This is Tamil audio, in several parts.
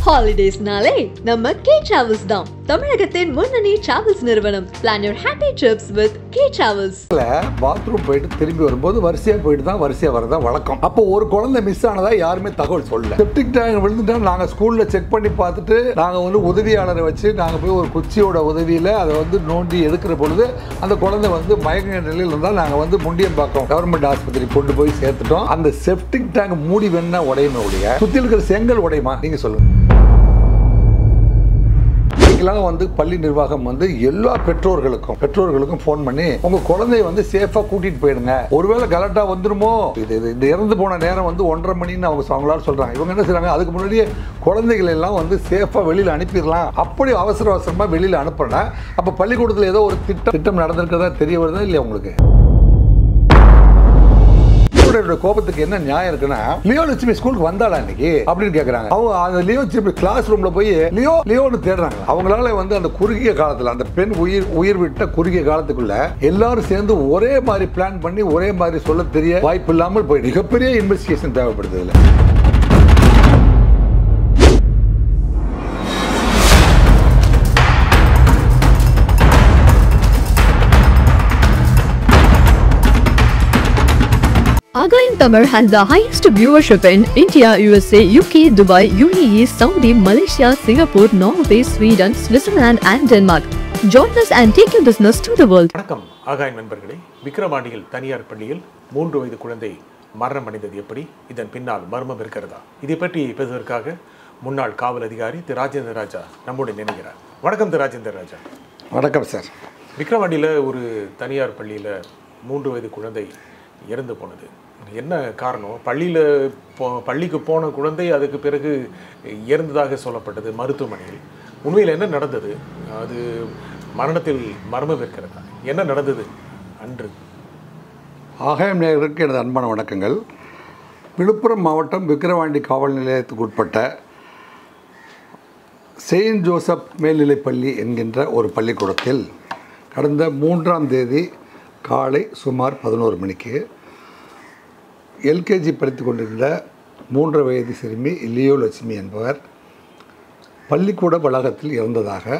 Holidays-நாலே நம்ம K Travels தான். தமிழகத்தின் முன்னணி டிராவல்ஸ் நிறுவனம். Plan your happy trips with K Travels. Bathroom போயிட்டு திரும்பி வரும்போது வரிசையா போயிட்டு தான் வரிசையா வரதான் வழக்கம். அப்போ ஒரு குழந்தை மிஸ் ஆனதா யாருமே தகவல் சொல்லல. செப்டிக் டேங்க் விழுந்துட்டா நாங்க ஸ்கூல்ல செக் பண்ணி பார்த்துட்டு நாங்க வந்து உதவியாளரை வச்சு நாங்க போய் ஒரு குச்சியோட உதவியில அதை வந்து நோண்டி எடுக்கிற பொழுது அந்த குழந்தை வந்து மயக்க நிலையில் இருந்தால் நாங்க வந்து முண்டியம்பாக்கம் கவர்மெண்ட் ஆஸ்பத்திரி கொண்டு போய் சேர்த்துட்டோம். அந்த செப்டிக் டேங்க் மூடி வேணா உடையுமே ஒழிய சுத்தி இருக்கிற செங்கல் உடையுமா நீங்க சொல்லுங்க. வந்து பள்ளி நிர்வாகம் வந்து எல்லா பெற்றோர்களுக்கும் போன் பண்ணி உங்க குழந்தைய வந்து சேஃபா கூட்டிட்டு போயிடுங்க, ஒருவேளை கலட்டா வந்துருமோ, இது இறந்து போன நேரம் வந்து 1:30 மணின்னு அவங்களால சொல்றாங்க. இவங்க என்ன செய்றாங்க, அதுக்கு முன்னாடியே குழந்தைகள் எல்லாம் வந்து சேஃபா வெளியில அனுப்பிடலாம். அப்படி அவசரமா வெளியில அனுப்புறேன்னா அப்ப பள்ளிக்கூடத்துல ஏதோ ஒரு திட்டம் நடந்திருக்கிறதா தெரிய வருதா இல்லையா உங்களுக்கு? கோபத்துக்கு என்ன நியாயம் இருக்குன்னா, லியோ லட்சுமி ஸ்கூலுக்கு வந்தாளா இன்னைக்கு அப்படின்னு கேக்குறாங்க. அவங்க அந்த லியோ லட்சுமி கிளாஸ் ரூம்ல போய் லியோன்னு தேடுறாங்க. அவங்களால வந்து அந்த குறுகிய காலத்துல அந்த பெண் உயிர் விட்ட குறுகிய காலத்துக்குள்ள எல்லாரும் சேர்ந்து ஒரே மாதிரி பிளான் பண்ணி ஒரே மாதிரி சொல்ல தெரிய வாய்ப்பு இல்லாமல் போய் மிகப்பெரிய இன்வெஸ்டிகேஷன் தேவைப்படுது. இல்ல Again Tamil has the highest viewership in India, USA, UK, Dubai, UAE, Saudi, Malaysia, Singapore, Norway, Sweden, Switzerland and Denmark. Join us and take your business to the world. வணக்கம் ஆகாயம் நண்பர்களே. விக்கிரவாண்டியில் தனியார் பள்ளியில் 3 வயது குழந்தை மரணம் அடைந்தது எப்படி, இதன் பின்னால் மர்மம் இருக்கிறதா, இதை பற்றி பேசுவதற்காக முன்னாள் காவல் அதிகாரி திரு ராஜேந்திர ராஜா நம்முடன் இணைகிறார். வணக்கம் திரு ராஜேந்திர ராஜா. வணக்கம் சார். விக்கிரவாண்டியில் ஒரு தனியார் பள்ளியில் 3 வயது குழந்தை இறந்து போனது, என்ன காரணம்? பள்ளிக்கு போன குழந்தை அதுக்கு பிறகு இறந்ததாக சொல்லப்பட்டது மருத்துவமனையில். உண்மையில் என்ன நடந்தது? அது மரணத்தில் மர்மம் இருக்கிறதா? என்ன நடந்தது அன்று? ஆகாயம் நேயர்களுக்கு எனது அன்பான வணக்கங்கள். விழுப்புரம் மாவட்டம் விக்கிரவாண்டி காவல் நிலையத்துக்கு உட்பட்ட செயின்ட் ஜோசப் மேல்நிலைப்பள்ளி என்கின்ற ஒரு பள்ளிக்கூடத்தில் கடந்த 3ஆம் தேதி காலை சுமார் 11 மணிக்கு எல்கேஜி படித்து கொண்டிருந்த 3 வயது சிறுமி லியோ லட்சுமி என்பவர் பள்ளிக்கூட வளாகத்தில் இறந்ததாக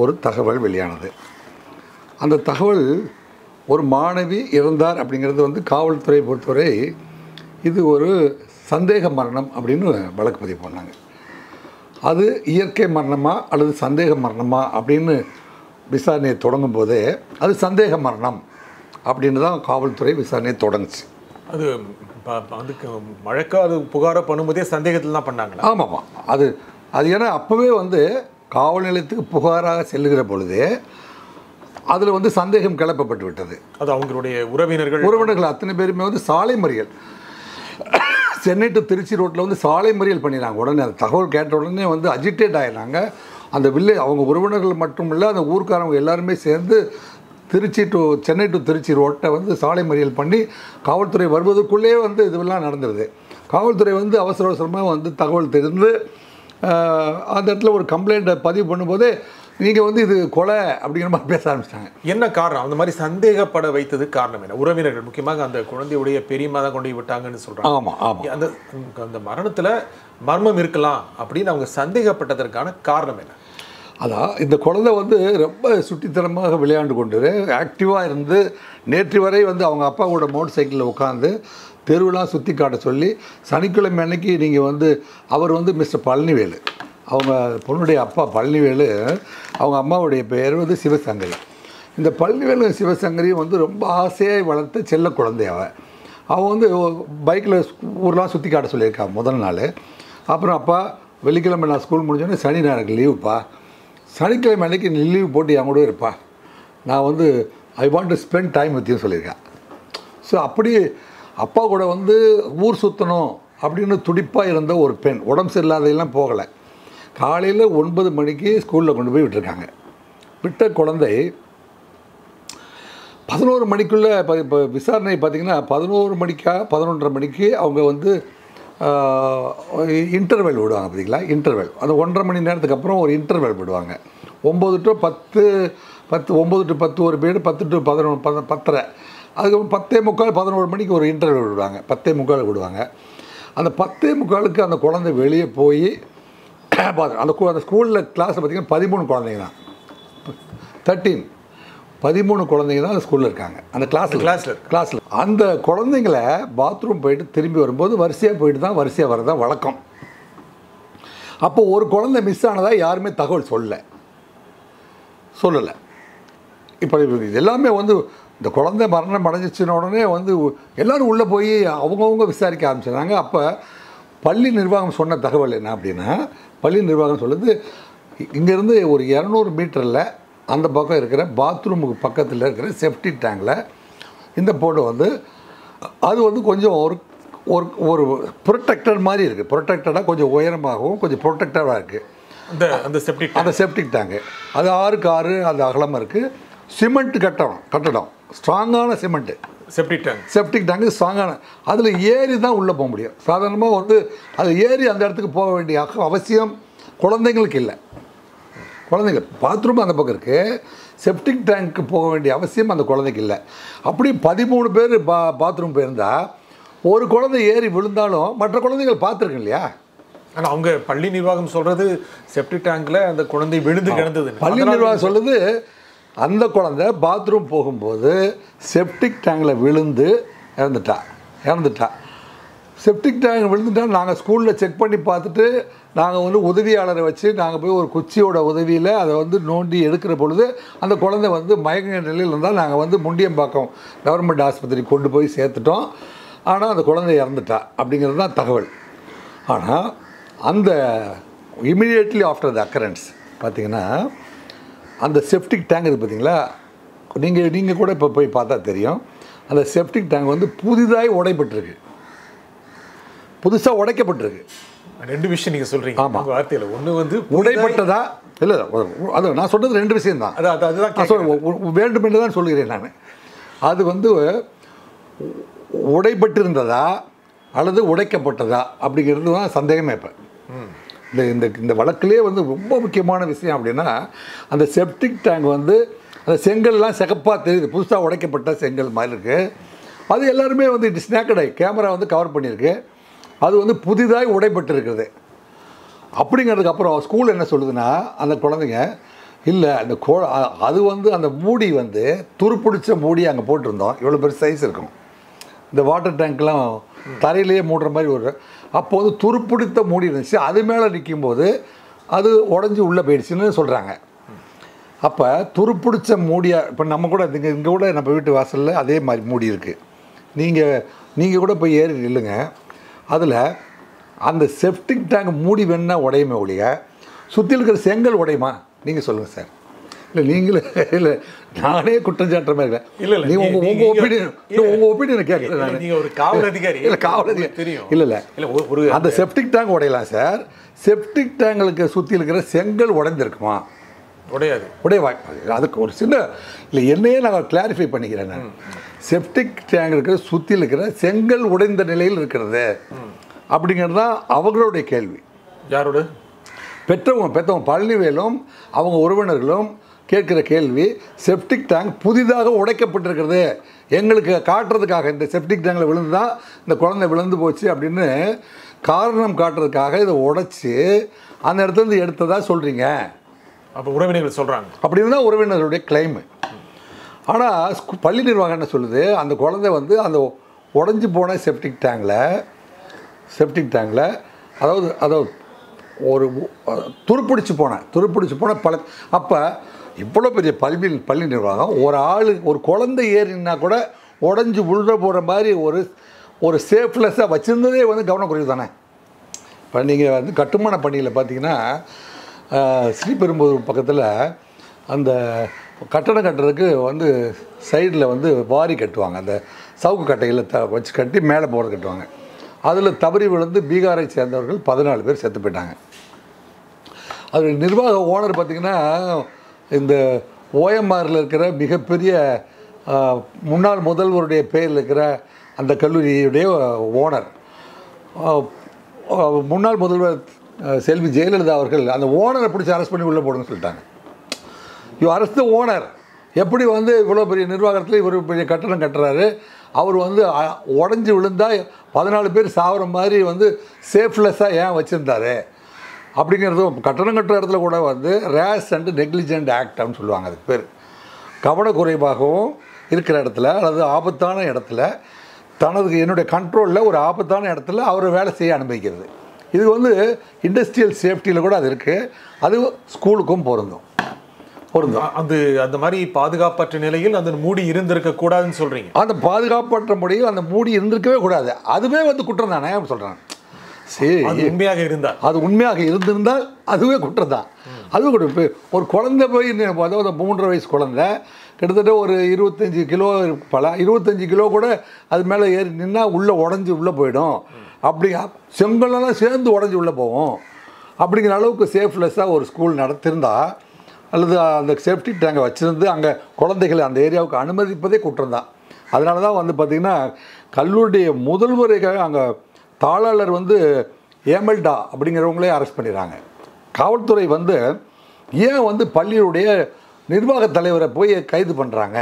ஒரு தகவல் வெளியானது. அந்த தகவல் ஒரு மாணவி இறந்தார் அப்படிங்கிறது வந்து காவல்துறை பொறுத்தவரை இது ஒரு சந்தேக மரணம் அப்படின்னு வழக்கு பதிவு பண்ணாங்க. அது இயற்கை மரணமா அல்லது சந்தேக மரணமா அப்படின்னு விசாரணையை தொடங்கும் போதே அது சந்தேக மரணம் அப்படின்னு தான் காவல்துறை விசாரணையை தொடங்குச்சு. அது அதுக்கு மழைக்கா அது புகாரை பண்ணும்போதே சந்தேகத்தில் தான் பண்ணாங்களா? ஆமாம்மா, அது ஏன்னா அப்போவே வந்து காவல் நிலையத்துக்கு புகாராக செல்லுகிற பொழுது அதில் வந்து சந்தேகம் கிளப்பப்பட்டு விட்டது. அது அவங்களுடைய உறவினர்கள் அத்தனை பேருமே வந்து சாலை மறியல், சென்னை டு திருச்சி ரோட்டில் வந்து சாலை மறியல் பண்ணிடுறாங்க. உடனே அந்த தகவல் கேட்ட உடனே வந்து அஜிடேட் ஆகிடுறாங்க. அந்த அவங்க உறவினர்கள் மட்டும் இல்லை, அந்த ஊருக்காரவங்க எல்லாருமே சேர்ந்து சென்னை டு திருச்சி ரோட்டை வந்து சாலை மறியல் பண்ணி காவல்துறை வருவதற்குள்ளே வந்து இதுவெல்லாம் நடந்துருது. காவல்துறை வந்து அவசரமாக வந்து தகவல் தெரிந்து அந்த இடத்துல ஒரு கம்ப்ளைண்ட்டை பதிவு பண்ணும்போதே நீங்கள் வந்து இது கொலை அப்படிங்கிற மாதிரி பேச ஆரம்பிச்சிட்டாங்க. என்ன காரணம்? அந்த மாதிரி சந்தேகப்பட வைத்தது காரணம் என்ன? உறவினர்கள், முக்கியமாக அந்த குழந்தையுடைய பெரியம்மா தான் கொண்டு விட்டாங்கன்னு சொல்கிறாங்க. ஆமாம். அந்த மரணத்தில் மர்மம் இருக்கலாம் அப்படின்னு அவங்க சந்தேகப்பட்டதற்கான காரணம் என்ன? அதான் இந்த குழந்தை வந்து ரொம்ப சுட்டித்தனமாக விளையாண்டு கொண்டு ஆக்டிவாக இருந்து நேற்று வரை வந்து அவங்க அப்பாவோட மோட்டர் சைக்கிளில் உட்காந்து தெருவெலாம் சுற்றி காட்ட சொல்லி சனிக்கிழமை அன்னைக்கு நீங்கள் வந்து அவர் வந்து மிஸ்டர் பழனிவேலு, அவங்க பொண்ணுடைய அப்பா பழனிவேலு, அவங்க அம்மாவுடைய பேர் வந்து சிவசங்கரி. இந்த பழனிவேலு சிவசங்கரியும் வந்து ரொம்ப ஆசையாக வளர்த்து செல்ல குழந்தை அவன் வந்து பைக்கில் ஊரெலாம் சுற்றி காட்ட சொல்லியிருக்கான் முதல் நாள். அப்புறம் அப்பா வெள்ளிக்கிழமை நான் ஸ்கூல் முடிஞ்சோடனே சனி ஞாயிறு லீவுப்பா, சனிக்கிழமை அன்றைக்கி நீ லீவ் போட்டு என் கூட இருப்பா, நான் வந்து I want to spend time வித்தியும் சொல்லியிருக்கேன். ஸோ அப்படி அப்பா கூட வந்து ஊர் சுற்றணும் அப்படின்னு துடிப்பாக இருந்த ஒரு பெண், உடம்பு சரியில்லாதையெல்லாம் போகலை. காலையில் 9 மணிக்கு ஸ்கூலில் கொண்டு போய் விட்டுருக்காங்க. விட்ட குழந்தை 11 மணிக்குள்ளே இப்போ விசாரணை பார்த்திங்கன்னா 11 மணிக்கா 11:30 மணிக்கு அவங்க வந்து இன்டர்வெல் விடுவாங்க. பார்த்தீங்களா, இன்டர்வெல் அந்த 1.5 மணி நேரத்துக்கு அப்புறம் ஒரு இன்டர்வெல் விடுவாங்க. 9 to 10 9 to 10 ஒரு பீரியடு, 10 to 11 10:30, அதுக்கப்புறம் 10:45 11 மணிக்கு ஒரு இன்டர்வெல் விடுவாங்க. 10:45 விடுவாங்க. அந்த 10:45க்கு அந்த குழந்தை வெளியே போய் அந்த ஸ்கூலில் கிளாஸில் பார்த்தீங்கன்னா 13 குழந்தைங்க தான், 13 குழந்தைங்க தான் அந்த ஸ்கூலில் இருக்காங்க. அந்த கிளாஸில் அந்த குழந்தைங்கள பாத்ரூம் போயிட்டு திரும்பி வரும்போது வரிசையாக போயிட்டு தான் வரிசையாக வரதான் வழக்கம். அப்போ ஒரு குழந்தை மிஸ் ஆனதா யாருமே தகவல் சொல்லலை. இப்போ எல்லாமே வந்து இந்த குழந்தை மரணம் அடைஞ்சிச்சின உடனே வந்து எல்லோரும் உள்ளே போய் அவங்கவுங்க விசாரிக்க ஆரம்பிச்சிடுறாங்க. அப்போ பள்ளி நிர்வாகம் சொன்ன தகவல் என்ன அப்படின்னா, பள்ளி நிர்வாகம் சொல்லுது, இங்கேருந்து ஒரு 200 மீட்டரில் அந்த பக்கம் இருக்கிற பாத்ரூமுக்கு பக்கத்தில் இருக்கிற செப்டி டேங்கில் இந்த பொண்ணு வந்து அது வந்து கொஞ்சம் ஒரு ப்ரொடெக்டர் மாதிரி இருக்குது. ப்ரொடெக்டடாக கொஞ்சம் உயரமாகவும் கொஞ்சம் ப்ரொடெக்டடாக இருக்குது அந்த செப்டிக் டேங்கு. அது 6க்கு 6 அந்த அகலமாக இருக்குது. சிமெண்ட் கட்டடம் ஸ்ட்ராங்கான சிமெண்ட்டு. செப்டிக் டேங்கு ஸ்ட்ராங்கான, அதில் ஏறி தான் உள்ளே போக முடியும். சாதாரணமாக வந்து அது ஏறி அந்த இடத்துக்கு போக வேண்டிய அவசியம் குழந்தைங்களுக்கு இல்லை. குழந்தைங்க பாத்ரூம் அந்த பக்கம் இருக்குது, செப்டிக் டேங்க்கு போக வேண்டிய அவசியம் அந்த குழந்தைக்கு இல்லை. அப்படி 13 பேர் பாத்ரூம் போயிருந்தால் ஒரு குழந்தை ஏறி விழுந்தாலும் மற்ற குழந்தைகள் பார்த்துருக்கேன் இல்லையா. ஆனால் அவங்க பள்ளி நிர்வாகம் சொல்கிறது செப்டிக் டேங்கில் அந்த குழந்தை விழுந்து கிடந்தது. பள்ளி நிர்வாகம் சொல்லுது அந்த குழந்தை பாத்ரூம் போகும்போது செப்டிக் டேங்கில் விழுந்து இறந்துட்டா. செப்டிக் டேங்க் விழுந்துட்டா நாங்கள் ஸ்கூலில் செக் பண்ணி பார்த்துட்டு நாங்கள் வந்து உதவியாளரை வச்சு நாங்கள் போய் ஒரு குச்சியோட உதவியில் அதை வந்து நோண்டி எடுக்கிற பொழுது அந்த குழந்தை வந்து மயக்க நிலையில் இருந்தால் நாங்கள் வந்து முண்டியம்பாக்கம் கவர்மெண்ட் ஆஸ்பத்திரி கொண்டு போய் சேர்த்துட்டோம். ஆனால் அந்த குழந்தை இறந்துட்டா அப்படிங்கிறது தான் தகவல். ஆனால் அந்த இமீடியட்லி ஆஃப்டர் த அக்கரன்ஸ் பார்த்திங்கன்னா அந்த செப்டிக் டேங்க் இருக்குது பார்த்தீங்களா, நீங்கள் கூட இப்போ போய் பார்த்தா தெரியும். அந்த செப்டிக் டேங்க் வந்து புதுசாக உடைக்கப்பட்டிருக்கு. 2 விஷயம் நீங்கள் சொல்கிறீங்க. ஆமாம், வார்த்தையில் ஒன்று வந்து உடைப்பட்டதா இல்லை, அது நான் சொல்கிறது 2 விஷயம்தான். அதுதான் வேண்டுமென்று தான் சொல்கிறேன் நான். அது வந்து உடைப்பட்டிருந்ததா அல்லது உடைக்கப்பட்டதா அப்படிங்கிறது தான் சந்தேகமே. இப்போ இந்த வழக்கிலே வந்து ரொம்ப முக்கியமான விஷயம் அப்படின்னா அந்த செப்டிக் டேங்க் வந்து அந்த செங்கல்லாம் சிகப்பாக தெரியுது, புதுசாக உடைக்கப்பட்ட செங்கல் மாதிரி இருக்குது. அது எல்லாருமே வந்து it is naked I, camera வந்து கவர் பண்ணியிருக்கு. அது வந்து புதிதாக உடைப்பட்டிருக்கிறது. அப்படிங்கிறதுக்கப்புறம் ஸ்கூல் என்ன சொல்லுதுன்னா அந்த குழந்தைங்க இல்லை அந்த அது வந்து அந்த மூடி வந்து துருப்பிடிச்ச மூடி அங்கே போட்டிருந்தோம், இவ்வளோ பெரிய சைஸ் இருக்கும். இந்த வாட்டர் டேங்க்லாம் தரையிலேயே மூடுற மாதிரி ஒரு, அப்போ வந்து துருப்பிடித்த மூடி இருந்துச்சு, அது மேலே நிற்கும்போது அது உடஞ்சி உள்ளே போயிடுச்சுன்னு சொல்கிறாங்க. அப்போ துருப்பிடிச்ச மூடியாக இப்போ நம்ம கூட இங்கே கூட நம்ம வீட்டு வாசலில் அதே மாதிரி மூடி இருக்குது. நீங்கள் கூட போய் ஏறி இல்லைங்க, அதில் அந்த செப்டிக் டேங்க் மூடி வேணுன்னா உடையுமே ஒழிய சுற்றி இருக்கிற செங்கல் உடையுமா? நீங்கள் சொல்லுங்கள் சார். இல்லை நீங்களே இல்லை நானே குற்றம் சாட்டுற மாதிரி இல்லை. நீங்கள் உங்கள் ஒப்பீனியனை கேட்குறேன் நான். நீங்கள் ஒரு காவல் அதிகாரி. இல்லை காவல் அதிகாரி தெரியும். இல்லை ஒரு அந்த செப்டிக் டேங்க் உடையலாம் சார். செப்டிக் டேங்களுக்கு சுற்றி இருக்கிற செங்கல் உடைந்திருக்குமா? உடைய வாய்ப்பு. அதுக்கு ஒரு சின்ன இல்லை என்னையே நான் கிளாரிஃபை பண்ணிக்கிறேன் நான். செப்டிக் டேங்க் இருக்கிற சுற்றி இருக்கிற செங்கல் உடைந்த நிலையில் இருக்கிறது அப்படிங்கிறது தான் அவங்களுடைய கேள்வி. யாரோட? பெற்றவங்க பழனிவேலும் அவங்க உறவினர்களும் கேட்குற கேள்வி, செப்டிக் டேங்க் புதிதாக உடைக்கப்பட்டிருக்கிறது எங்களுக்கு காட்டுறதுக்காக, இந்த செப்டிக் டேங்கில் விழுந்து தான் இந்த குழந்தை விழுந்து போச்சு அப்படின்னு காரணம் காட்டுறதுக்காக இதை உடைச்சி அந்த இடத்துலேருந்து எடுத்ததாக சொல்கிறீங்க. அப்போ உறவினர்கள் சொல்கிறாங்க அப்படின்னு தான் உறவினர்களுடைய கிளைமு. ஆனால் பள்ளி நிர்வாகம் என்ன சொல்லுது, அந்த குழந்தை வந்து அந்த உடஞ்சி போன செப்டிக் டேங்கில் அதாவது ஒரு துருப்பிடிச்சு போன அப்போ இவ்வளோ பெரிய பள்ளி நிர்வாகம் ஒரு குழந்தை ஏறினா கூட உடஞ்சி உள்ள போகிற மாதிரி ஒரு சேஃப்லெஸ்ஸாக வச்சுருந்ததே வந்து கவனக்குறைவு தானே. இப்போ நீங்கள் வந்து கட்டுமான பணியில் பார்த்தீங்கன்னா ஸ்ரீபெரும்புதூர் பக்கத்தில் அந்த கட்டடம் கட்டுறதுக்கு வந்து சைடில் வந்து வாரி கட்டுவாங்க, அந்த சவுக்கு கட்டையில் வச்சு கட்டி மேலே போகிறது கட்டுவாங்க. அதில் தவறி விழுந்து பீகாரை சேர்ந்தவர்கள் 14 பேர் செத்து போயிட்டாங்க. அது நிர்வாக ஓனர் பார்த்திங்கன்னா இந்த ஓஎம்ஆரில் இருக்கிற மிகப்பெரிய முன்னாள் முதல்வருடைய பேரில் இருக்கிற அந்த கல்லூரியுடைய ஓனர், முன்னாள் முதல்வர் செல்வி ஜெயலலிதா அவர்கள் அந்த ஓனரை பிடிச்சி அரெஸ்ட் பண்ணி உள்ளே போடுன்னு சொல்லிட்டாங்க. You arrest the owner. எப்படி வந்து இவ்வளோ பெரிய நிர்வாகத்தில் இவர் பெரிய கட்டடம் கட்டுறாரு, அவர் வந்து உடஞ்சி விழுந்தால் 14 பேர் சாகிற மாதிரி வந்து சேஃப்லெஸ்ஸாக ஏன் வச்சுருந்தாரு அப்படிங்கிறதும் கட்டணம் கட்டுற இடத்துல கூட வந்து ரேஷ் அண்ட் நெக்லிஜென்ட் ஆக்ட் அப்படின்னு சொல்லுவாங்க. அதுக்கு பேர் கவனக்குறைவாகவும் இருக்கிற இடத்துல அல்லது ஆபத்தான இடத்துல என்னுடைய கண்ட்ரோலில் ஒரு ஆபத்தான இடத்துல அவர் வேலை செய்ய அனுமதிக்கிறது. இது வந்து இண்டஸ்ட்ரியல் சேஃப்டியில் கூட அது இருக்குது. அது ஸ்கூலுக்கும் பொருந்தும். அந்த மாதிரி பாதுகாப்பற்ற நிலையில் அந்த மூடி இருந்திருக்க கூடாதுன்னு சொல்கிறீங்க. அந்த பாதுகாப்பற்ற முறையில் அந்த மூடி இருந்திருக்கவே கூடாது. அதுவே வந்து குற்றம் தானே சொல்கிறாங்க. சரி, உண்மையாக இருந்தால் அது உண்மையாக இருந்திருந்தால் அதுவே குற்றம் தான். அதுவே குற்றம். ஒரு குழந்தை போய் அதாவது 3.5 வயசு குழந்தை கிட்டத்தட்ட ஒரு 25 கிலோ பல 25 கிலோ கூட அது மேலே ஏறி நின்னால் உள்ளே உடஞ்சி உள்ளே போயிடும். அப்படி செங்கல்லாம் சேர்ந்து உடஞ்சி உள்ளே போவோம். அப்படிங்கிற அளவுக்கு சேஃப்லெஸ்ஸாக ஒரு ஸ்கூல் நடத்திருந்தா அல்லது அந்த சேஃப்டி டேங்கை வச்சுருந்து அங்கே குழந்தைகளை அந்த ஏரியாவுக்கு அனுமதிப்பதே குற்றம் தான். அதனால தான் வந்து பார்த்திங்கன்னா கல்லூரியுடைய முதல்வரைக்காக அங்கே தாளாளர் வந்து ஏமல்டா அப்படிங்கிறவங்களே அரெஸ்ட் பண்ணிடுறாங்க. காவல்துறை வந்து ஏன் வந்து பள்ளியுடைய நிர்வாக தலைவரை போய் கைது பண்ணுறாங்க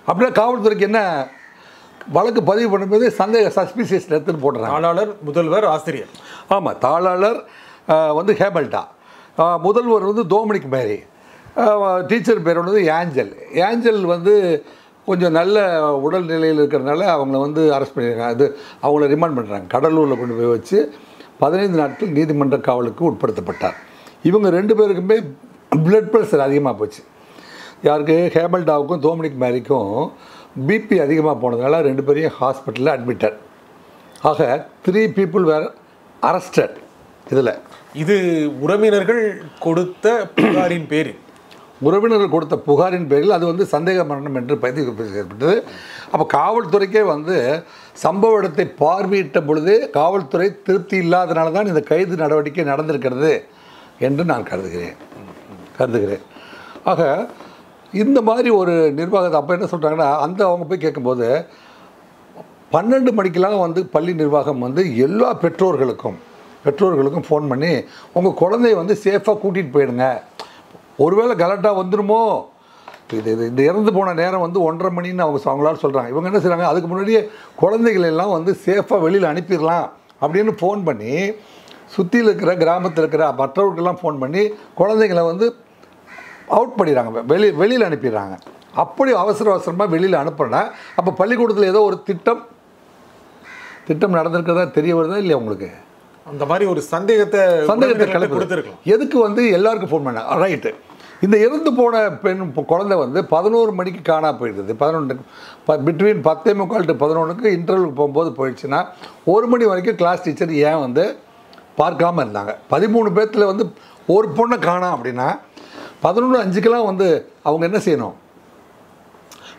அப்படின்னா காவல்துறைக்கு என்ன வழக்கு பதிவு பண்ணும்போது சஸ்பீசியஸ் டெத்துன்னு போடுறாங்க. தாளாளர், முதல்வர், ஆசிரியர். ஆமாம், தாளாளர் வந்து ஹேமல்டா, முதல்வர் வந்து டொமினிக் மேரி, டீச்சர் பேர் வந்து ஏஞ்சல் வந்து கொஞ்சம் நல்ல உடல்நிலையில் இருக்கிறதுனால அவங்கள வந்து அரெஸ்ட் பண்ணியிருக்காங்க. அது அவங்கள ரிமாண்ட் பண்ணுறாங்க. கடலூரில் கொண்டு போய் வச்சு 15 நாட்கள் நீதிமன்ற காவலுக்கு உட்படுத்தப்பட்டார். இவங்க 2 பேருக்குமே பிளட் ப்ரெஷர் அதிகமாக போச்சு. யாருக்கு? ஹேமல்டாவுக்கும் டொமினிக் மேரிக்கும் பிபி அதிகமாக போனதுனால 2 பேரையும் ஹாஸ்பிட்டலில் அட்மிட்டட். ஆக 3 people வேர் அரஸ்டட். இது உறவினர்கள் கொடுத்த புகாரின் பேரில் அது வந்து சந்தேக மரணம் என்று பதிவு செய்யப்பட்டது. அப்போ காவல்துறைக்கே வந்து சம்பவ இடத்தை பார்வையிட்ட பொழுது காவல்துறை திருப்தி இல்லாதனால தான் இந்த கைது நடவடிக்கை நடந்திருக்கிறது என்று நான் கருதுகிறேன். ஆக இந்த மாதிரி ஒரு நிர்வாகத்தை அப்போ என்ன சொல்கிறாங்கன்னா அவங்க போய் கேட்கும்போது 12 மணிக்கெலாம் வந்து பள்ளி நிர்வாகம் வந்து எல்லா பெற்றோர்களுக்கும் ஃபோன் பண்ணி உங்கள் குழந்தைய வந்து சேஃபாக கூட்டிகிட்டு போயிடுங்க, ஒருவேளை கலட்டாக வந்துடுமோ, இந்த இறந்து போன நேரம் வந்து 1:30 மணின்னு அவங்களால சொல்கிறாங்க. இவங்க என்ன செய்கிறாங்க, அதுக்கு முன்னாடியே குழந்தைகளெல்லாம் வந்து சேஃபாக வெளியில் அனுப்பிடலாம் அப்படின்னு ஃபோன் பண்ணி சுற்றியில் இருக்கிற கிராமத்தில் இருக்கிற மற்றவர்களுக்கெல்லாம் ஃபோன் பண்ணி குழந்தைங்களை வந்து அவுட் பண்ணிடுறாங்க, வெளியில் அனுப்பிடுறாங்க. அப்படி அவசரமாக வெளியில் அனுப்புனா அப்போ பள்ளிக்கூடத்தில் ஏதோ ஒரு திட்டம் நடந்திருக்கிறதா தெரிய வருதா இல்லையா உங்களுக்கு? அந்த மாதிரி ஒரு சந்தேகத்தை கொடுத்துருக்கலாம். எதுக்கு வந்து எல்லாருக்கும் ஃபோன் பண்ண ரைட்டு. இந்த இறந்து போன குழந்தை வந்து 11 மணிக்கு காணா போயிடுது. 11 பிட்வீன் 10:45 to 11 இன்டர்வலுக்கு போகும்போது போயிடுச்சுன்னா 1 மணி வரைக்கும் கிளாஸ் டீச்சர் ஏன் வந்து பார்க்காம இருந்தாங்க? 13 பேர்த்தில் வந்து ஒரு பொண்ணை காணா அப்படின்னா 11:05 வந்து அவங்க என்ன செய்யணும்?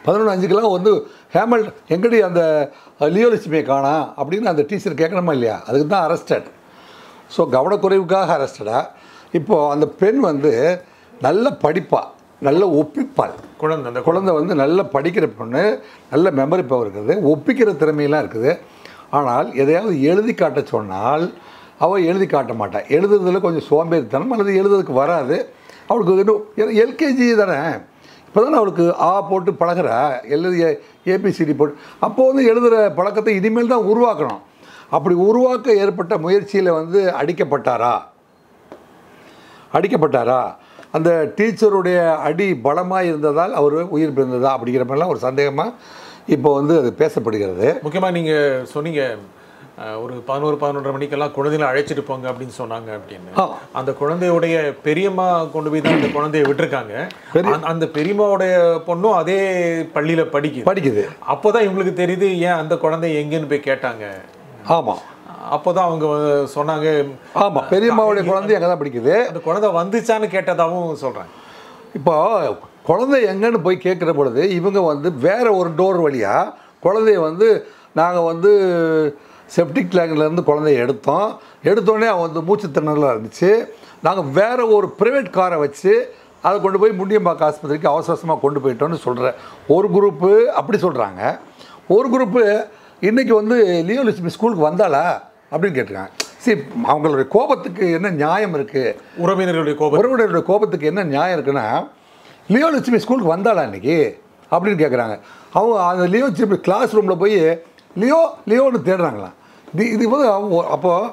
11:05 வந்து ஹேமல் எங்கடி அந்த லியோலட்சுமியை காணா அப்படின்னு அந்த டீச்சர் கேட்கணுமா இல்லையா? அதுக்கு தான் அரெஸ்டட். ஸோ கவனக்குறைவுக்காக அரெஸ்டடா. இப்போது அந்த பெண் வந்து நல்ல படிப்பாள், நல்ல ஒப்பிப்பாள். அந்த குழந்தை வந்து நல்ல படிக்கிற பொண்ணு, நல்ல மெமரி பவர் இருக்குது, ஒப்பிக்கிற திறமையெல்லாம் இருக்குது. ஆனால் எதையாவது எழுதி காட்ட சொன்னால் அவள் எழுதி காட்ட மாட்டாள். எழுதுறதுல கொஞ்சம் சோம்பேறித்தனம் அல்லது எழுதுறதுக்கு வராது அவளுக்கு. இன்னும் எல்கேஜி தானே, இப்போ தானே அவளுக்கு ஆ போட்டு பழகிறா, எழுதிய ஏபிசிடி போட்டு. அப்போது வந்து எழுதுகிற பழக்கத்தை இனிமேல் தான் உருவாக்கணும். அப்படி உருவாக்க ஏற்பட்ட முயற்சியில் வந்து அடிக்கப்பட்டாரா? அந்த டீச்சருடைய அடி பலமாக இருந்ததால் அவர் உயிர் பிறந்ததா அப்படிங்கிற மாதிரிலாம் ஒரு சந்தேகமாக இப்போ வந்து அது பேசப்படுகிறது. முக்கியமாக நீங்கள் சொன்னீங்க ஒரு 11-11:30 மணிக்கெல்லாம் குழந்தைகளை அழைச்சிட்டு போங்க அப்படின்னு சொன்னாங்க அப்படின்னு. அந்த குழந்தையுடைய பெரியம்மா கொண்டு போய் தான் அந்த குழந்தைய விட்டுருக்காங்க. அந்த பெரியம்மாவுடைய பொண்ணும் அதே பள்ளியில் படிக்குது. அப்போதான் இவங்களுக்கு தெரியுது ஏன் அந்த குழந்தை எங்கேன்னு போய் கேட்டாங்க. ஆமாம், அப்போதான் அவங்க சொன்னாங்க. ஆமாம், பெரியம்மாவுடைய குழந்தை எங்கே தான் படிக்குது, அந்த குழந்தை வந்துச்சான்னு கேட்டதாகவும் சொல்கிறாங்க. இப்போ குழந்தை எங்கன்னு போய் கேட்குற பொழுது இவங்க வந்து வேற ஒரு டோர் வழியாக குழந்தைய வந்து நாங்கள் வந்து செப்டிக் டேங்க்லேருந்து குழந்தைய எடுத்தோடனே அவன் வந்து மூச்சு திணறலாக இருந்துச்சு. நாங்கள் வேறு ஒரு ப்ரைவேட் காரை வச்சு அதை கொண்டு போய் முண்டியம்பாக்கம் ஆஸ்பத்திரிக்கு அவசரமாக கொண்டு போயிட்டோன்னு சொல்கிற ஒரு குரூப்பு அப்படி சொல்கிறாங்க. ஒரு குரூப்பு இன்றைக்கி வந்து லியோலட்சுமி ஸ்கூலுக்கு வந்தாளா அப்படின்னு கேட்டிருக்காங்க. சரி, அவங்களுடைய கோபத்துக்கு என்ன நியாயம் இருக்குது? உறவினர்களுடைய கோபத்துக்கு என்ன நியாயம் இருக்குன்னா, லியோலட்சுமி ஸ்கூலுக்கு வந்தாளா இன்றைக்கி அப்படின்னு கேட்குறாங்க. அவங்க அந்த லியோலட்சுமி கிளாஸ் ரூமில் போய் லியோன்னு தேடுறாங்களாம். இது வந்து அப்போது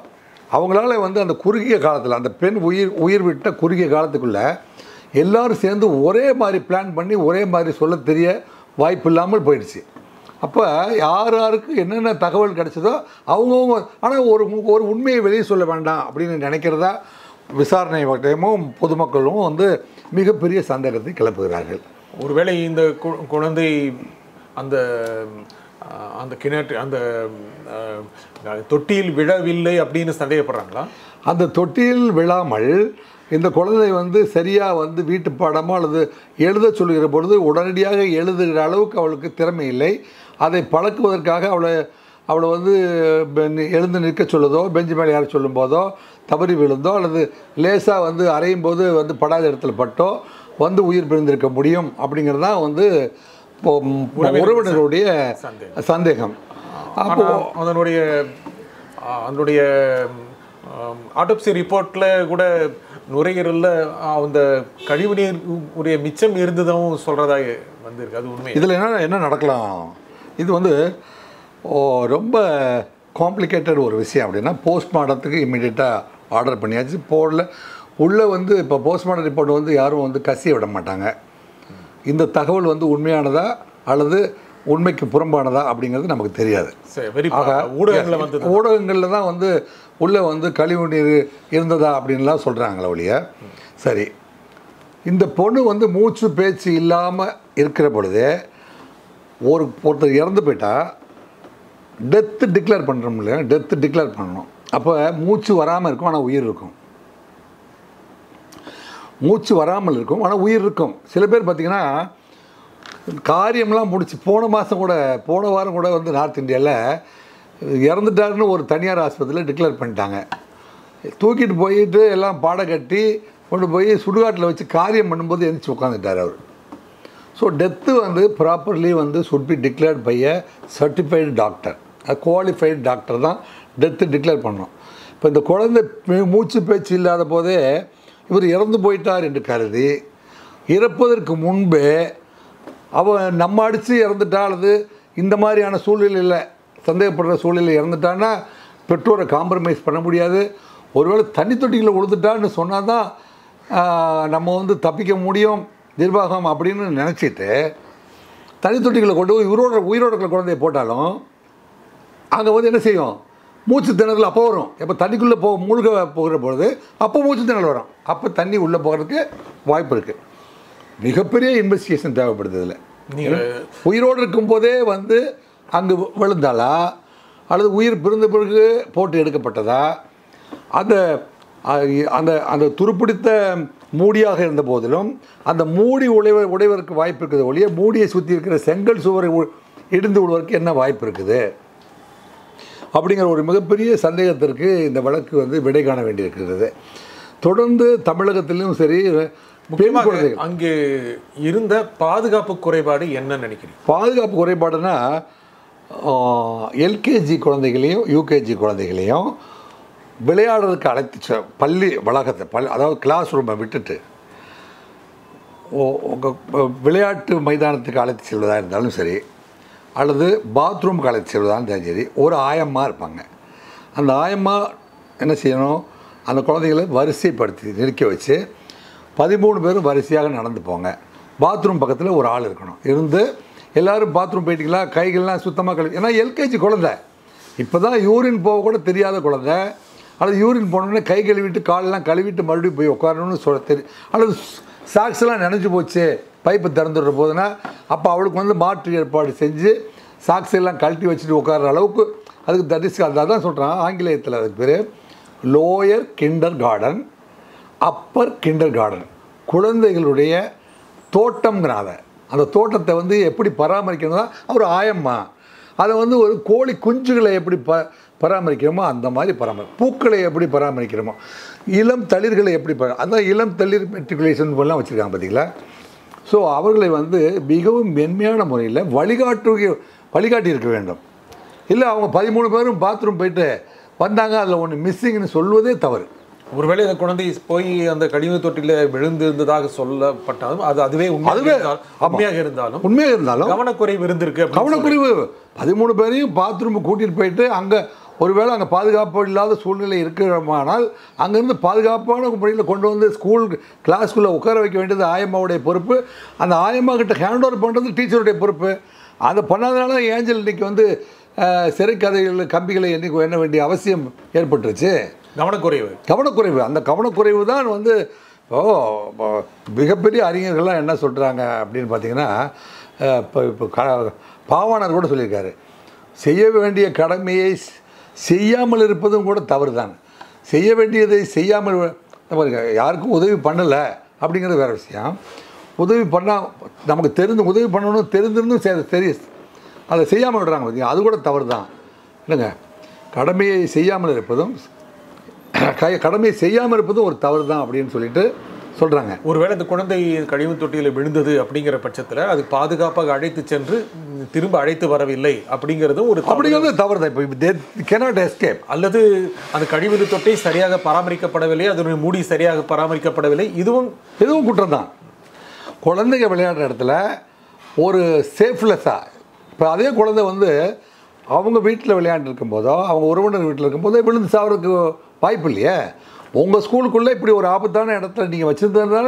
அவங்களால வந்து அந்த குறுகிய காலத்தில் அந்த பெண் உயிர் விட்ட குறுகிய காலத்துக்குள்ளே எல்லோரும் சேர்ந்து ஒரே மாதிரி பிளான் பண்ணி ஒரே மாதிரி சொல்ல தெரிய வாய்ப்பு இல்லாமல் போயிடுச்சு. அப்போ யாருக்கு என்னென்ன தகவல் கிடைச்சதோ அவங்கவுங்க, ஆனால் ஒரு உண்மையை வெளியே சொல்ல வேண்டாம் அப்படின்னு நினைக்கிறதா விசாரணை வட்டமும் பொதுமக்களும் வந்து மிகப்பெரிய சந்தேகத்தை கிளப்புகிறார்கள். ஒருவேளை இந்த குழந்தை அந்த அந்த கிணற்று அந்த தொட்டியில் விழவில்லை அப்படின்னு சந்தேகப்படுறாங்களா? அந்த தொட்டியில் விழாமல் இந்த குழந்தை வந்து சரியாக வந்து வீட்டு பாடமோ அல்லது எழுத சொல்லுகிற பொழுது உடனடியாக எழுதுகிற அளவுக்கு அவளுக்கு திறமை இல்லை. அதை பழக்குவதற்காக அவளை வந்து எழுந்து நிற்க சொல்லுதோ, பெஞ்சு மேலே யார் சொல்லும் போதோ தவறி விழுந்தோ அல்லது லேசாக வந்து அறையும் போது வந்து படாத இடத்துல பட்டோ வந்து உயிர் பிரிந்திருக்க முடியும் அப்படிங்கிறது தான் வந்து உறவினருடைய சந்தேகம். அப்போ அதனுடைய ஆட்டோப்சி ரிப்போர்ட்டில் கூட நுரையீரலில் அந்த கழிவுநீர் உரிய மிச்சம் இருந்ததும் சொல்கிறதாக வந்திருக்கு. அது உண்மை. இதில் என்ன நடக்கலாம், இது வந்து ரொம்ப காம்ப்ளிகேட்டட் ஒரு விஷயம். அப்படின்னா போஸ்ட்மார்ட்டத்துக்கு இம்மிடியட்டாக ஆர்டர் பண்ணியாச்சு. உள்ளே வந்து இப்போ போஸ்ட்மார்ட்டம் ரிப்போர்ட் வந்து யாரும் வந்து கசிய விட மாட்டாங்க. இந்த தகவல் வந்து உண்மையானதா அல்லது உண்மைக்கு புறம்பானதா அப்படிங்கிறது நமக்கு தெரியாது. ஊடகங்களில் தான் வந்து உள்ளே வந்து கழிவு நீர் இருந்ததா அப்படின்லாம் சொல்கிறாங்களே ஒழிய. சரி, இந்த பொண்ணு வந்து மூச்சு பேச்சு இல்லாமல் இருக்கிற பொழுது ஒருத்தர் இறந்து போயிட்டா டெத்து டிக்ளேர் பண்ணுறோம் இல்லையா, டெத்து டிக்ளேர் பண்ணணும். அப்போ மூச்சு வராமல் இருக்கும் ஆனால் உயிர் இருக்கும், மூச்சு வராமல் இருக்கும் ஆனால் உயிர் இருக்கும். சில பேர் பார்த்திங்கன்னா காரியம்லாம் முடிச்சு போன வாரம் கூட வந்து நார்த் இந்தியாவில் இறந்துட்டாருன்னு ஒரு தனியார் ஆஸ்பத்திரியில் டிக்ளேர் பண்ணிட்டாங்க. தூக்கிட்டு போயிட்டு எல்லாம் பாடம் கட்டி கொண்டு போய் சுடுகாட்டில் வச்சு காரியம் பண்ணும்போது எழுந்திரிச்சு உட்காந்துட்டார் அவர். ஸோ டெத்து வந்து ப்ராப்பர்லி வந்து should be declared by a certified doctor, qualified doctor தான் டெத்து டிக்ளேர் பண்ணணும். இப்போ இந்த குழந்தை மூச்சு பேச்சு இல்லாத போதே இவர் இறந்து போயிட்டார் என்று கருதி இறப்பதற்கு முன்பே நம்ம அடித்து இறந்துட்டா அல்லது இந்த மாதிரியான சூழ்நிலையில் சந்தேகப்படுற சூழ்நிலையில் இறந்துட்டான்னா பெற்றோரை காம்ப்ரமைஸ் பண்ண முடியாது. ஒருவேளை தண்ணி தொட்டிகளை உழுதுட்டான்னு சொன்னால் தான் நம்ம வந்து தப்பிக்க முடியும் நிர்வாகம் அப்படின்னு நினச்சிட்டு தண்ணி தொட்டிகளை கொண்டு போய் உயிரோட குழந்தைய போட்டாலும் அங்கே வந்து என்ன செய்யும், மூச்சு திணறல் அப்போ வரும். எப்போ தண்ணிக்குள்ளே மூழ்க போகிற பொழுது அப்போ மூச்சு திணறல் வரும். அப்போ தண்ணி உள்ளே போகிறதுக்கு வாய்ப்பு இருக்குது. மிகப்பெரிய இன்வெஸ்டிகேஷன் தேவைப்படுது. இதில் உயிரோடு இருக்கும்போதே வந்து அங்கே விழுந்தாளா அல்லது உயிர் பிறந்த பிறகு போட்டு எடுக்கப்பட்டதா, அந்த அந்த அந்த துருப்பிடித்த மூடியாக இருந்த போதிலும் அந்த மூடி உடைவதற்கு வாய்ப்பு இருக்குது ஒழிய மூடியை சுற்றி இருக்கிற செங்கல் சுவரை இடிந்து விடுவதற்கு என்ன வாய்ப்பு இருக்குது அப்படிங்கிற ஒரு மிகப்பெரிய சந்தேகத்திற்கு இந்த வழக்கு வந்து விடை காண வேண்டியிருக்கிறது. தொடர்ந்து தமிழகத்திலும் சரி, அங்கே இருந்த பாதுகாப்பு குறைபாடு என்ன நினைக்கிறீங்க? பாதுகாப்பு குறைபாடுனா எல்கேஜி குழந்தைகளையும் யூகேஜி குழந்தைகளையும் விளையாடுறதுக்கு அழைத்து பள்ளி வளாகத்தை அதாவது கிளாஸ் ரூமை விட்டுட்டு விளையாட்டு மைதானத்துக்கு அழைத்து செல்வதாக இருந்தாலும் சரி அல்லது பாத்ரூமுக்கு அழைத்து செல்வதாக இருந்தாலும் சரி, ஒரு ஆயம்மா இருப்பாங்க. அந்த ஆயம்மா என்ன செய்யணும், அந்த குழந்தைகளை வரிசைப்படுத்தி நிற்க வச்சு 13 பேரும் வரிசையாக நடந்து போங்க. பாத்ரூம் பக்கத்தில் ஒரு ஆள் இருக்கணும். இருந்து எல்லோரும் பாத்ரூம் போயிட்டீங்களா, கைகள்லாம் சுத்தமாக கழுவி. ஏன்னா எல்கேஜி குழந்தை, இப்போ தான் யூரின் போக கூட தெரியாத குழந்தை, அல்லது யூரின் போனோடனே கை கழுவிட்டு காலெல்லாம் கழுவிட்டு மறுபடியும் போய் உட்காரணும்னு சொல்ல தெரியும். அல்லது சாக்ஸ்லாம் நினைஞ்சு போச்சு பைப்பு திறந்துடுற போதுன்னா அப்போ அவளுக்கு வந்து மாற்று ஏற்பாடு செஞ்சு சாக்ஸ் எல்லாம் கழட்டி வச்சுட்டு உட்கார்ற அளவுக்கு அதுக்கு தரிசி. அதான் சொல்கிறான் ஆங்கிலேயத்தில், அதுக்கு பேர் lower kindergarten, upper kindergarten. குழந்தைகளுடைய தோட்டம்ங்கிறாத அந்த தோட்டத்தை வந்து எப்படி பராமரிக்கணும் தான் அவர் ஆயம்மா. அதை வந்து ஒரு கோழி குஞ்சுகளை எப்படி பராமரிக்கிறோமோ அந்த மாதிரி பூக்களை எப்படி பராமரிக்கிறோமோ, இளம் தளிர்களை எப்படி அதான் இளம் தளிர் மெட்ரிகுலேஷன் போலாம் வச்சுருக்காங்க பார்த்தீங்களா. ஸோ அவர்களை வந்து மிகவும் மென்மையான முறையில் வழிகாட்டி இருக்க வேண்டும். இல்லை அவங்க 13 பேரும் பாத்ரூம் போயிட்டு வந்தாங்க, அதில் ஒன்று மிஸ்ஸிங்னு சொல்வதே தவறு. ஒருவேளை இந்த குழந்தை போய் அந்த கழிவு தொட்டியில் விழுந்து இருந்ததாக சொல்லப்பட்டாலும் அதுவே உண்மையாக இருந்தாலும் கவனக்குறைவு இருந்திருக்கு. கவனக்குறைவு 13 பேரையும் பாத்ரூம் கூட்டிகிட்டு போயிட்டு அங்கே ஒருவேளை அங்கே பாதுகாப்பு இல்லாத சூழ்நிலை இருக்கிறோமானால் அங்கேருந்து பாதுகாப்பான முறையில் கொண்டு வந்து ஸ்கூல் கிளாஸ்க்குள்ளே உட்கார வைக்க வேண்டியது ஆயம்மாவுடைய பொறுப்பு. அந்த ஆயம்மா கிட்ட ஹேண்ட் ஓவர் பண்ணுறது டீச்சருடைய பொறுப்பு. அதை பண்ணாதனால ஏஞ்சல் இன்னைக்கு வந்து சிறை கதைகள் கம்பிகளை எண்ண வேண்டிய அவசியம் ஏற்பட்டுருச்சு. கவனக்குறைவு. அந்த கவனக்குறைவு தான் வந்து மிகப்பெரிய அறிஞர்கள்லாம் என்ன சொல்கிறாங்க அப்படின்னு பார்த்தீங்கன்னா, இப்போ பாவாணர் கூட சொல்லியிருக்காரு, செய்ய வேண்டிய கடமையை செய்யாமல் இருப்பதும் கூட தவறு தான். செய்ய வேண்டியதை செய்யாமல் யாருக்கும் உதவி பண்ணலை அப்படிங்கிறது வேறு விஷயம். உதவி பண்ணால் நமக்கு உதவி பண்ணணும் தெரிஞ்சிருந்தும் அதை செய்யாமல் விடுறாங்க பார்த்தீங்க, அது கூட தவறு தான் இல்லைங்க. கடமையை செய்யாமல் இருப்பதும் ஒரு தவறு தான் அப்படின்னு சொல்லிட்டு சொல்கிறாங்க. ஒருவேளை இந்த குழந்தை கழிவு தொட்டியில் விழுந்தது அப்படிங்கிற பட்சத்தில் அது பாதுகாப்பாக அழைத்து சென்று திரும்ப அழைத்து வரவில்லை அப்படிங்கிறதும் தவறு தான். இப்போ கேனாட் எஸ்கேப். அல்லது அந்த கழிவு தொட்டி சரியாக பராமரிக்கப்படவில்லை, அதனுடைய மூடி சரியாக பராமரிக்கப்படவில்லை, இதுவும் குற்றம் தான். குழந்தைங்க விளையாடுற இடத்துல ஒரு சேஃப்லெஸ்ஸாக, இப்போ அதே குழந்தை வந்து அவங்க வீட்டில் விளையாண்டுருக்கும் போதோ அவங்க உறவினர் வீட்டில் இருக்கும்போதோ விழுந்து சாவறதுக்கு வாய்ப்பு இல்லையே. உங்கள் ஸ்கூலுக்குள்ளே இப்படி ஒரு ஆபத்தான இடத்துல நீங்கள் வச்சுருந்ததுனால,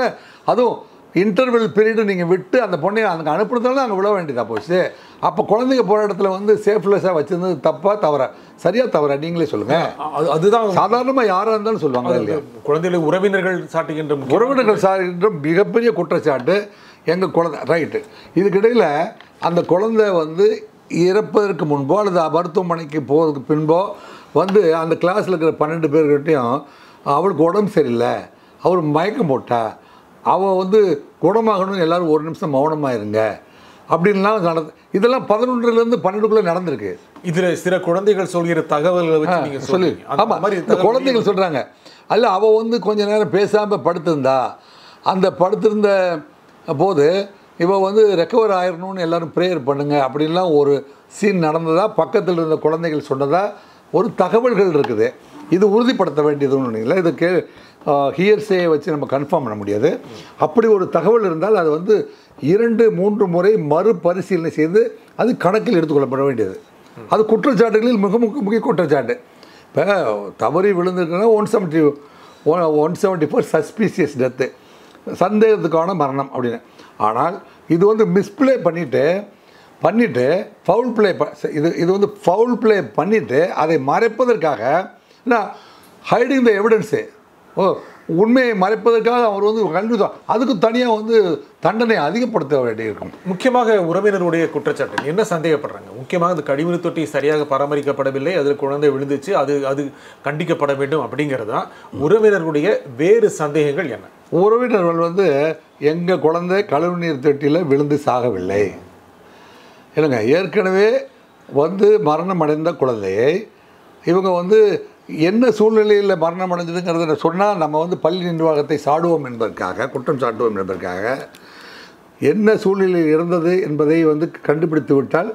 அதுவும் இன்டர்வெல் பீரியடு நீங்கள் விட்டு அந்த பொண்ணையை அங்கே அனுப்புறதுனால அங்கே விழ வேண்டியதாக போச்சு. அப்போ குழந்தைங்க போகிற இடத்துல வந்து சேஃப்லெஸ்ஸாக வச்சுருந்தது தப்பாக தவறா? சரியாக தவறா நீங்களே சொல்லுங்கள். அதுதான் சாதாரணமாக யாராக இருந்தாலும் சொல்லுவாங்க இல்லையா. குழந்தைகளுக்கு உறவினர்கள் சாட்டுகின்ற மிகப்பெரிய குற்றச்சாட்டு எங்கள் குழந்தை ரைட்டு. இதுக்கிடையில் அந்த குழந்தை வந்து இறப்பதற்கு முன்போ அல்லது மருத்துவமனைக்கு போகிறதுக்கு பின்போ வந்து அந்த கிளாஸில் இருக்கிற 12 பேர்கிட்டையும் அவளுக்கு உடம்பு சரியில்லை, அவர் மயக்கம் போட்டா, அவள் வந்து குணமாகணும்னு எல்லோரும் ஒரு நிமிஷம் மௌனமாக இருங்க அப்படின்லாம் இதெல்லாம் 11லேருந்து 12க்குள்ளே நடந்திருக்கு. இதில் சில குழந்தைகள் சொல்கிற தகவல்களை வச்சு சொல்லி ஆமாம் இந்த குழந்தைகள் சொல்கிறாங்க. அல்ல அவள் வந்து கொஞ்ச நேரம் பேசாமல் படுத்திருந்தா, அந்த படுத்திருந்த போது இவள் வந்து ரெக்கவர் ஆயிடணும்னு எல்லோரும் ப்ரேயர் பண்ணுங்க அப்படின்லாம் ஒரு சீன் நடந்ததா பக்கத்தில் இருந்த குழந்தைகள் சொன்னதா ஒரு தகவல்கள் இருக்குது. இது உறுதிப்படுத்த வேண்டியதுன்னு இல்லை, இது ஹியர்ஸேயை வச்சு நம்ம கன்ஃபார்ம் பண்ண முடியாது. அப்படி ஒரு தகவல் இருந்தால் அது வந்து 2-3 முறை மறுபரிசீலனை செய்து அது கணக்கில் எடுத்துக்கொள்ளப்பட வேண்டியது. அது குற்றச்சாட்டுகளில் மிக முக்கிய குற்றச்சாட்டு. இப்போ தவறி விழுந்துருக்குன்னா 174 சஸ்பீசியஸ் டெத்து, சந்தேகத்துக்கான மரணம் அப்படின்னு. ஆனால் இது வந்து மிஸ்பிளே பண்ணிவிட்டு ஃபவுல் ப்ளே இது வந்து ஃபவுல் ப்ளே பண்ணிவிட்டு அதை மறைப்பதற்காக ஹைடிங் த எவிடன்ஸு, உண்மையை மறைப்பதற்காக அவர் வந்து கண்டிப்பாக அதுக்கு தனியாக வந்து தண்டனை அதிகப்படுத்த வேண்டியிருக்கும். முக்கியமாக உறவினருடைய குற்றச்சாட்டு என்ன சந்தேகப்படுறாங்க? முக்கியமாக அந்த கழிவு தொட்டி சரியாக பராமரிக்கப்படவில்லை, அதில் குழந்தை விழுந்துச்சு, அது கண்டிக்கப்பட வேண்டும் அப்படிங்கிறது தான் உறவினருடைய வேறு சந்தேகங்கள் என்ன? உறவினர்கள் வந்து எங்கள் குழந்தை கழிவுநீர் தொட்டியில் விழுந்து சாகவில்லை இல்லைங்க, ஏற்கனவே வந்து மரணம் அடைந்த குழந்தையை இவங்க வந்து என்ன சூழ்நிலையில் மரணம் அடைஞ்சதுங்கிறத சொன்னால் நம்ம வந்து பள்ளி நிர்வாகத்தை சாடுவோம் என்பதற்காக, குற்றம் சாட்டுவோம் என்பதற்காக, என்ன சூழ்நிலையில் இருந்தது என்பதை வந்து கண்டுபிடித்து விட்டால்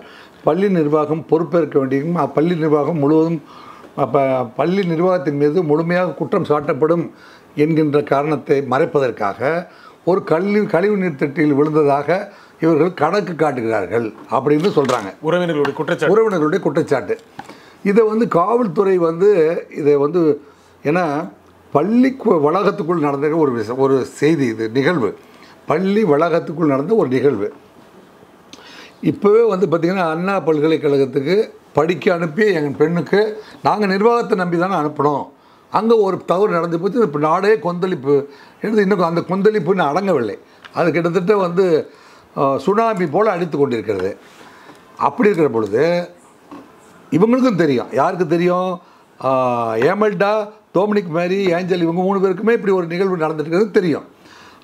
பள்ளி நிர்வாகம் பொறுப்பேற்க வேண்டியும், பள்ளி நிர்வாகம் முழுவதும் பள்ளி நிர்வாகத்தின் மீது முழுமையாக குற்றம் சாட்டப்படும் என்கின்ற காரணத்தை மறைப்பதற்காக ஒரு கழிவு நீர் தொட்டியில் விழுந்ததாக இவர்கள் கணக்கு காட்டுகிறார்கள் அப்படின்னு சொல்கிறாங்க உறவினர்களுடைய குற்றச்சாட்டு. இதை வந்து காவல்துறை வந்து இதை வந்து ஏன்னா பள்ளி வளாகத்துக்குள் நடந்த ஒரு செய்தி, இது நிகழ்வு, பள்ளி வளாகத்துக்குள் நடந்த ஒரு நிகழ்வு. இப்போவே வந்து பார்த்திங்கன்னா அண்ணா பல்கலைக்கழகத்துக்கு படிக்க அனுப்பி எங்கள் பெண்ணுக்கு நாங்கள் நிர்வாகத்தை நம்பி தானே அனுப்பினோம், அங்கே ஒரு தவறு நடந்து போச்சு, இப்போ நாடே கொந்தளிப்பு எடுத்து இன்னும் அந்த கொந்தளிப்புன்னு அடங்கவில்லை. அது கிட்டத்தட்ட வந்து சுனாமி போல் அடித்து கொண்டிருக்கிறது. அப்படி இருக்கிற பொழுது இவங்களுக்கும் தெரியும், யாருக்கு தெரியும், ஏமல்டா, டோமினிக் மேரி, ஏஞ்சல், இவங்க 3 பேருக்குமே இப்படி ஒரு நிகழ்வு நடந்துட்டுருக்கிறது தெரியும்.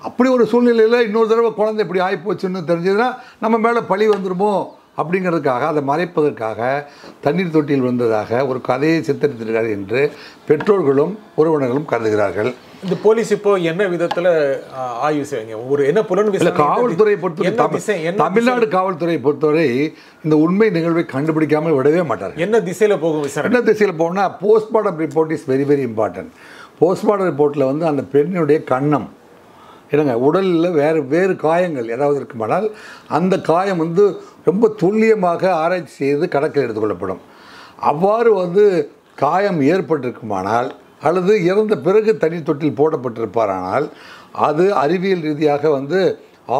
அப்படி ஒரு சூழ்நிலையில் இன்னொரு தடவை குழந்தை இப்படி ஆகிப்போச்சுன்னு தெரிஞ்சதுன்னா நம்ம மேலே பழி வந்துடுமோ அப்படிங்கிறதுக்காக, அதை மறைப்பதற்காக தண்ணீர் தொட்டியில் வந்ததாக ஒரு கதையை சித்தரித்திருக்கிறார் என்று பெற்றோர்களும் உறவினர்களும் கருதுகிறார்கள். இந்த போலீஸ் இப்போ என்ன விதத்தில் ஆய்வு செய்யுங்க, ஒரு என்ன புலன் காவல்துறையை பொறுத்தவரை, தமிழ்நாடு காவல்துறையை பொறுத்தவரை இந்த உண்மை நிகழ்வை கண்டுபிடிக்காமல் விடவே மாட்டார்கள். என்ன திசையில் போகும் விசாரணை? என்ன திசையில் போகணும்னா postmortem report is very very important. Postmortem ரிப்போர்ட்டில் வந்து அந்த பெண்ணுடைய கன்னம் இல்லைங்க, உடலில் வேறு காயங்கள் ஏதாவது இருக்குமானால் அந்த காயம் வந்து ரொம்ப துல்லியமாக ஆராய்ச்சி செய்து கணக்கில் எடுத்துக்கொள்ளப்படும். அவ்வாறு வந்து காயம் ஏற்பட்டிருக்குமானால் அல்லது இறந்த பிறகு தண்ணீர் தொட்டில் போடப்பட்டிருப்பாரானால் அது அறிவியல் ரீதியாக வந்து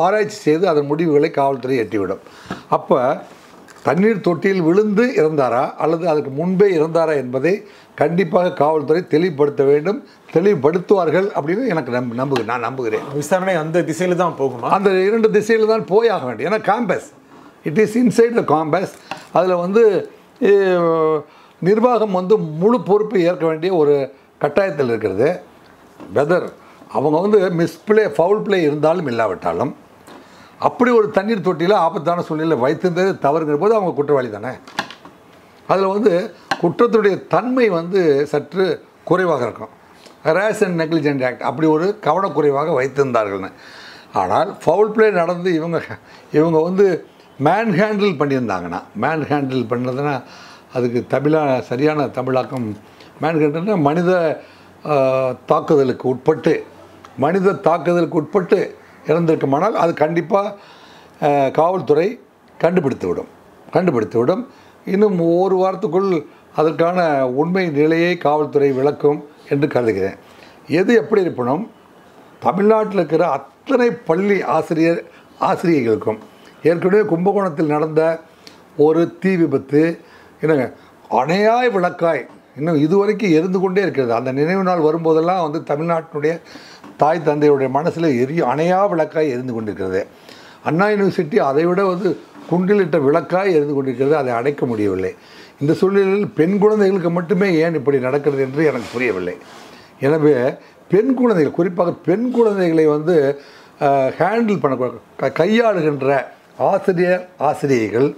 ஆராய்ச்சி செய்து அதன் முடிவுகளை காவல்துறை எட்டிவிடும். அப்போ தண்ணீர் தொட்டியில் விழுந்து இறந்தாரா அல்லது அதுக்கு முன்பே இறந்தாரா என்பதை கண்டிப்பாக காவல்துறை தெளிவுபடுத்த வேண்டும், தெளிவுபடுத்துவார்கள் அப்படின்னு எனக்கு நான் நம்புகிறேன். விசாரணை அந்த திசையில் தான் போகுமா? அந்த 2 திசையில் தான் போயாக வேண்டும். ஏன்னா campus it is inside the campus. அதில் வந்து நிர்வாகம் வந்து முழு பொறுப்பை ஏற்க வேண்டிய ஒரு கட்டாயத்தில் இருக்கிறது. வெதர் அவங்க வந்து ஃபவுல் பிளே இருந்தாலும் இல்லாவிட்டாலும் அப்படி ஒரு தண்ணீர் தொட்டியில் ஆபத்தான சூழ்நிலையில் வைத்திருந்தது தவறுங்கிற போது அவங்க குற்றவாளி தானே. அதில் வந்து குற்றத்துடைய தன்மை வந்து சற்று குறைவாக இருக்கும். ரேஷ் அண்ட் நெக்லிஜென்ட் ஆக்ட் அப்படி ஒரு கவனக்குறைவாக வைத்திருந்தார்கள்னு. ஆனால் ஃபவுல் பிளே நடந்து இவங்க வந்து மேன் ஹேண்டில் பண்ணியிருந்தாங்கன்னா, மேன் ஹேண்டில் பண்ணுறதுன்னா அதுக்கு சரியான தமிழாக்கம் மேன் ஹேண்டில்னா மனித தாக்குதலுக்கு உட்பட்டு இறந்திருக்குமானால் அது கண்டிப்பாக காவல்துறை கண்டுபிடித்துவிடும். இன்னும் ஒரு வாரத்துக்குள் அதற்கான உண்மை நிலையை காவல்துறை விளக்கும் என்று கருதுகிறேன். எது எப்படி இருப்பினும் தமிழ்நாட்டில் இருக்கிற அத்தனை பள்ளி ஆசிரியர்களுக்கும் ஏற்கனவே கும்பகோணத்தில் நடந்த ஒரு தீ விபத்து என்னங்க அணையாய் விளக்காய் இன்னும் இதுவரைக்கும் எரிந்து கொண்டே இருக்கிறது. அந்த நினைவு நாள் வரும்போதெல்லாம் வந்து தமிழ்நாட்டினுடைய தாய் தந்தையுடைய மனசில் அணையா விளக்காய் எரிந்து கொண்டிருக்கிறது. அண்ணா யூனிவர்சிட்டி அதை விட வந்து குண்டிலிட்ட விளக்காய் எரிந்து கொண்டிருக்கிறது. அதை அடைக்க முடியவில்லை. இந்த சூழ்நிலையில் பெண் குழந்தைகளுக்கு மட்டுமே ஏன் இப்படி நடக்கிறது என்று எனக்கு புரியவில்லை. எனவே பெண் குழந்தைகள், குறிப்பாக பெண் குழந்தைகளை வந்து ஹேண்டில் பண்ண கையாளுகின்ற ஆசிரியர்கள்,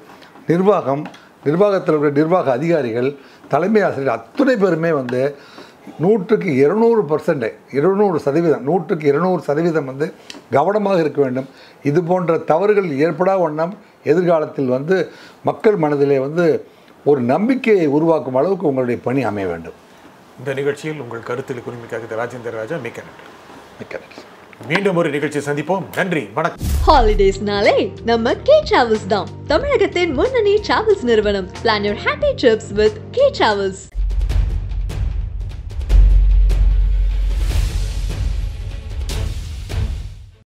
நிர்வாகத்தில் இருக்கிற நிர்வாக அதிகாரிகள், தலைமை ஆசிரியர் அத்தனை பேருமே வந்து 100க்கு 200% வந்து கவனமாக இருக்க வேண்டும். இது போன்ற தவறுகள் ஏற்படா வண்ணம் எதிர்காலத்தில் வந்து மக்கள் மனதிலே வந்து ஒரு நம்பிக்கையை உருவாக்கும் அளவுக்கு உங்களுடைய பணி அமைய வேண்டும். இந்த நிகழ்ச்சியில் உங்கள் கருத்தில் குறிப்பிட்ட ராஜேந்திர ராஜா மிக்க நன்றி. மீண்டும் ஒரு நிகழ்ச்சியை சந்திப்போம். நன்றி, வணக்கம். ஹாலிடேஸ்னாலே நம்ம கே டிராவல்ஸ் தான். தமிழகத்தின் முன்னணி டிராவல்ஸ் நிறுவனம். Plan your happy trips with K Travels.